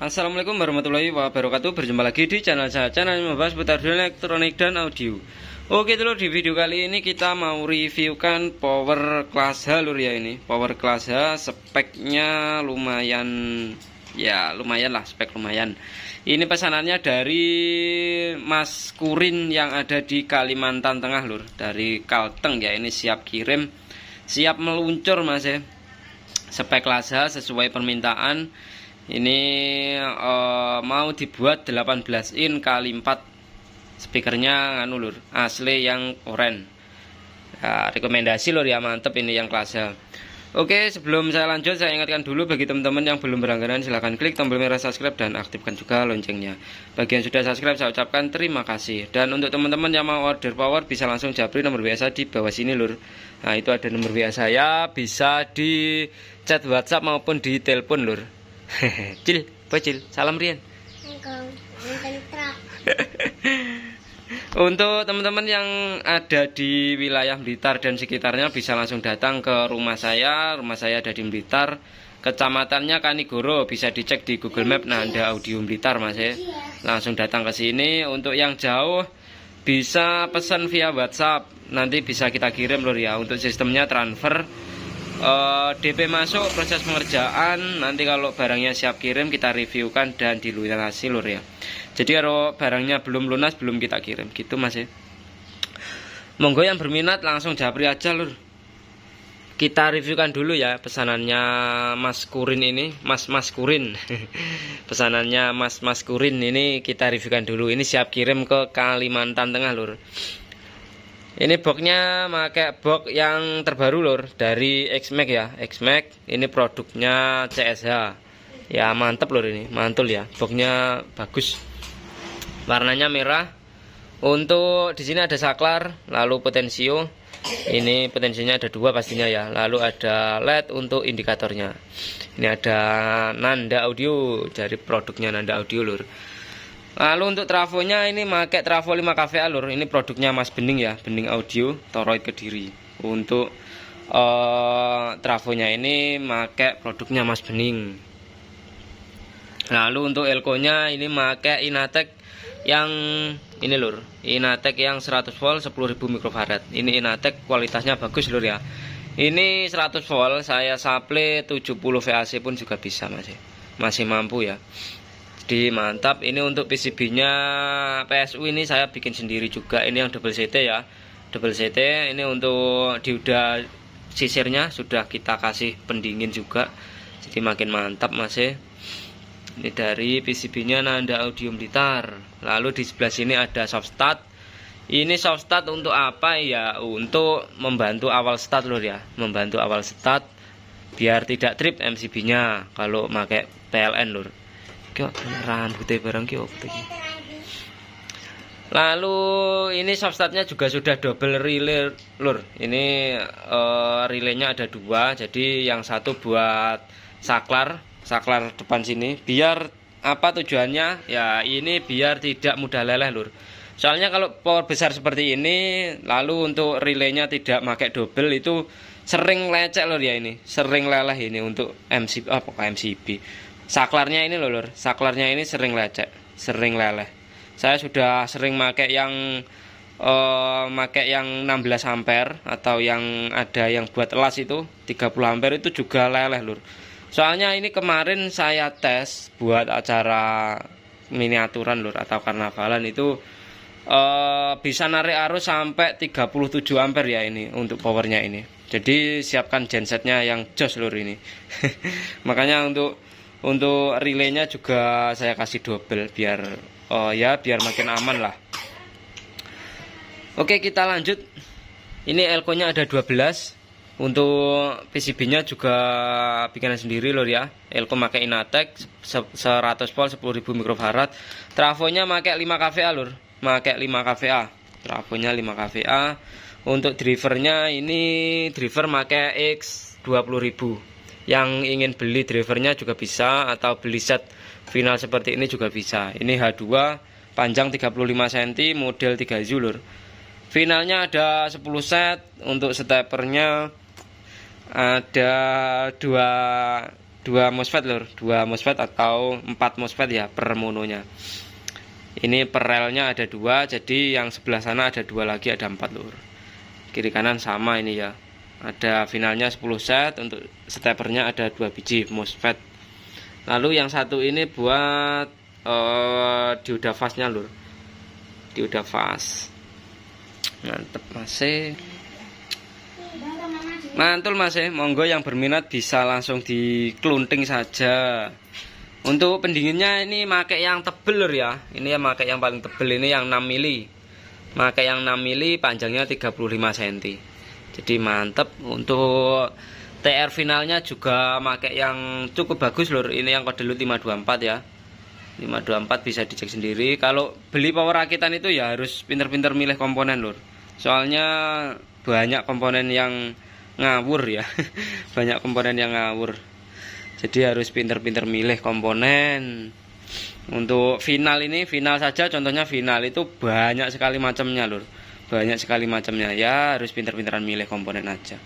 Assalamualaikum warahmatullahi wabarakatuh. Berjumpa lagi di channel saya, channel yang membahas seputar elektronik dan audio. Oke lur, di video kali ini kita mau reviewkan power class H lur ya. Ini power class H, speknya lumayan, ya lumayan lah, spek lumayan. Ini pesanannya dari Mas Kurin yang ada di Kalimantan Tengah lur, dari Kalteng ya. Ini siap kirim, siap meluncur mas ya. Spek class H sesuai permintaan. Ini mau dibuat 18 in kali 4, speakernya nganu lur, asli yang oren ya, rekomendasi lur ya, mantep ini yang kelas H. Oke, sebelum saya lanjut, saya ingatkan dulu bagi teman-teman yang belum berlangganan, silahkan klik tombol merah subscribe dan aktifkan juga loncengnya. Bagi yang sudah subscribe, saya ucapkan terima kasih. Dan untuk teman-teman yang mau order power, bisa langsung japri nomor WA di bawah sini lur. Nah, itu ada nomor WA saya, bisa di chat WhatsApp maupun di telepon lur. Cil, bocil, salam Rian. Untuk teman-teman yang ada di wilayah Blitar dan sekitarnya, bisa langsung datang ke rumah saya. Rumah saya ada di Blitar, kecamatannya Kanigoro. Bisa dicek di Google Map, Nanda Audio Blitar mas ya. Langsung datang ke sini. Untuk yang jauh bisa pesan via WhatsApp, nanti bisa kita kirim lur ya. Untuk sistemnya transfer, DP masuk, proses pengerjaan, nanti kalau barangnya siap kirim kita reviewkan dan dilunasi lur ya. Jadi kalau barangnya belum lunas, belum kita kirim gitu mas ya. Monggo yang berminat langsung japri aja lur. Kita reviewkan dulu ya pesanannya Mas Kurin ini, Mas Kurin. Pesanannya Mas Kurin ini kita reviewkan dulu. Ini siap kirim ke Kalimantan Tengah lur. Ini boxnya pakai box yang terbaru lur, dari X-Max ya. X-Max ini produknya CSH. Ya mantep lur, ini mantul ya. Boxnya bagus. Warnanya merah. Untuk di sini ada saklar, lalu potensio. Ini potensinya ada 2 pastinya ya. Lalu ada LED untuk indikatornya. Ini ada Nanda Audio, dari produknya Nanda Audio lur. Lalu untuk trafonya ini pakai trafo 5 kVA lur. Ini produknya Mas Bening ya, Bening Audio, Toroid Kediri. Untuk trafonya ini pakai produknya Mas Bening. Lalu untuk elko-nya ini pakai Inatek yang ini lur, Inatek yang 100 volt 10.000 mikrofarad. Ini Inatek kualitasnya bagus lur ya. Ini 100 volt, saya supply 70 VAC pun juga bisa masih mampu ya. Jadi mantap. Ini untuk PCB-nya PSU ini saya bikin sendiri juga. Ini yang double CT ya, double CT. Ini untuk dioda sisirnya sudah kita kasih pendingin juga, jadi makin mantap mas ya. Ini dari PCB-nya Nanda Audio Blitar. Lalu di sebelah sini ada soft start. Ini soft start untuk apa ya? Untuk membantu awal start lur ya, membantu awal start biar tidak trip MCB-nya kalau pakai PLN lur. Rambutnya barang Lalu ini soft startnya juga sudah double relay lur. Ini relaynya ada 2, jadi yang satu buat saklar depan sini. Biar apa tujuannya? Ya ini biar tidak mudah leleh lur. Soalnya kalau power besar seperti ini, lalu untuk relaynya tidak pakai double, itu sering lecek lur ya. Ini sering leleh ini untuk MCB. Saklarnya ini lur, saklarnya ini sering lecek, sering leleh. Saya sudah sering pakai yang 16 ampere atau yang ada yang buat elas itu 30 ampere, itu juga leleh lur. Soalnya ini kemarin saya tes buat acara miniaturan lur atau karnavalan, itu bisa narik arus sampai 37 ampere ya ini untuk powernya ini. Jadi siapkan gensetnya yang jos lur ini. Makanya untuk relaynya juga saya kasih double biar biar makin aman lah. Oke, kita lanjut. Ini elko-nya ada 12. Untuk PCB-nya juga bikinan sendiri lur ya. Elko pakai Inatek 100 volt 10.000 mikrofarad. Trafonya pakai 5 kVA lur. Pakai 5 kVA. Trafonya 5 kVA. Untuk drivernya ini driver pakai X 20.000. Yang ingin beli drivernya juga bisa, atau beli set final seperti ini juga bisa. Ini H2 panjang 35 cm, model 3 zulur. Finalnya ada 10 set. Untuk stepernya ada 2 2 MOSFET lur, 2 MOSFET atau 4 MOSFET ya per mononya. Ini per relnya ada 2, jadi yang sebelah sana ada 2 lagi, ada 4 lur. Kiri kanan sama ini ya. Ada finalnya 10 set, untuk stepernya ada 2 biji MOSFET. Lalu yang satu ini buat dioda fastnya lur. Dioda fast. Mantep masih. Mantul masih, monggo yang berminat bisa langsung diklunting saja. Untuk pendinginnya ini pakai yang tebel lur ya. Ini ya pakai yang paling tebel, ini yang 6 mili. Pakai yang 6 mili, panjangnya 35 cm. Jadi mantep. Untuk TR finalnya juga pakai yang cukup bagus lur. Ini yang kode lut 524 ya. 524 bisa dicek sendiri. Kalau beli power rakitan itu ya harus pinter-pinter milih komponen lur. Soalnya banyak komponen yang ngawur ya. Banyak komponen yang ngawur. Jadi harus pinter-pinter milih komponen. Untuk final ini, final saja contohnya final itu banyak sekali macamnya lur. Banyak sekali macamnya ya, harus pinter-pinteran milih komponen aja.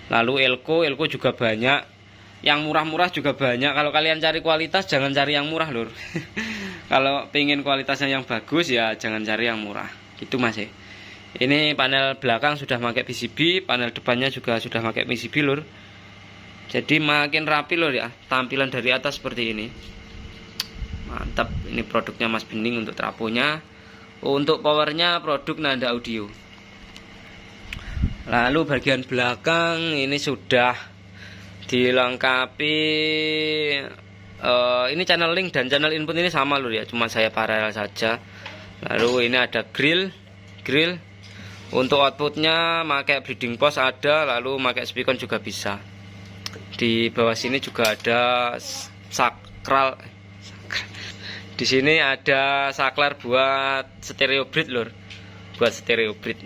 Lalu elko juga banyak. Yang murah-murah juga banyak. Kalau kalian cari kualitas jangan cari yang murah lur. Kalau pengen kualitasnya yang bagus ya jangan cari yang murah. Gitu Mas ya. Ini panel belakang sudah pakai PCB, panel depannya juga sudah pakai PCB lur. Jadi makin rapi lur ya, tampilan dari atas seperti ini. Mantap, ini produknya Mas Bening untuk trafonya. Untuk powernya produk Nanda Audio. Lalu bagian belakang ini sudah dilengkapi ini channel link dan channel input ini sama lur ya, cuma saya paralel saja. Lalu ini ada grill. Untuk outputnya pakai breeding post ada, lalu pakai speakon juga bisa. Di bawah sini juga ada sakral. Di sini ada saklar buat stereo bridge lur. Buat stereo bridge.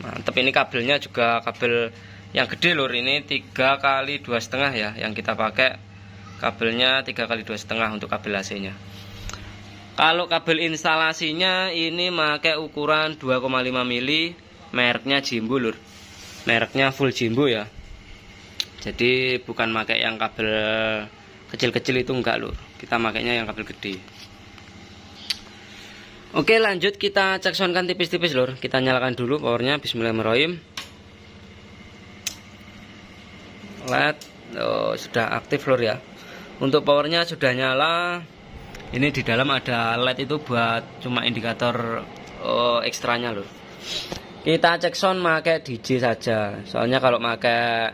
Mantap, ini kabelnya juga kabel yang gede lur, ini 3x2,5 ya yang kita pakai. Kabelnya 3x2,5 untuk kabel AC-nya. Kalau kabel instalasinya ini pakai ukuran 2,5 mili, mereknya Jimbo lur. Mereknya full Jimbo ya. Jadi bukan pakai yang kabel kecil-kecil itu enggak lur. Kita makainya yang kabel gede. Oke, lanjut kita cek soundkan tipis-tipis lur. Kita nyalakan dulu powernya, bismillahirrahmanirrahim. LED sudah aktif lur ya. Untuk powernya sudah nyala. Ini di dalam ada LED itu buat cuma indikator ekstranya lur. Kita cek sound pakai DJ saja. Soalnya kalau pakai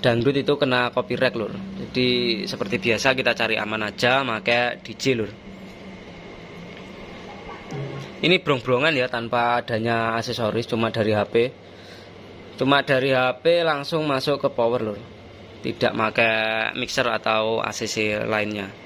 dangdut itu kena copyright lur. Jadi seperti biasa kita cari aman aja pakai DJ lur. Ini brong-brongan ya, tanpa adanya aksesoris, cuma dari HP. Cuma dari HP langsung masuk ke power lur. Tidak pakai mixer atau ACC lainnya.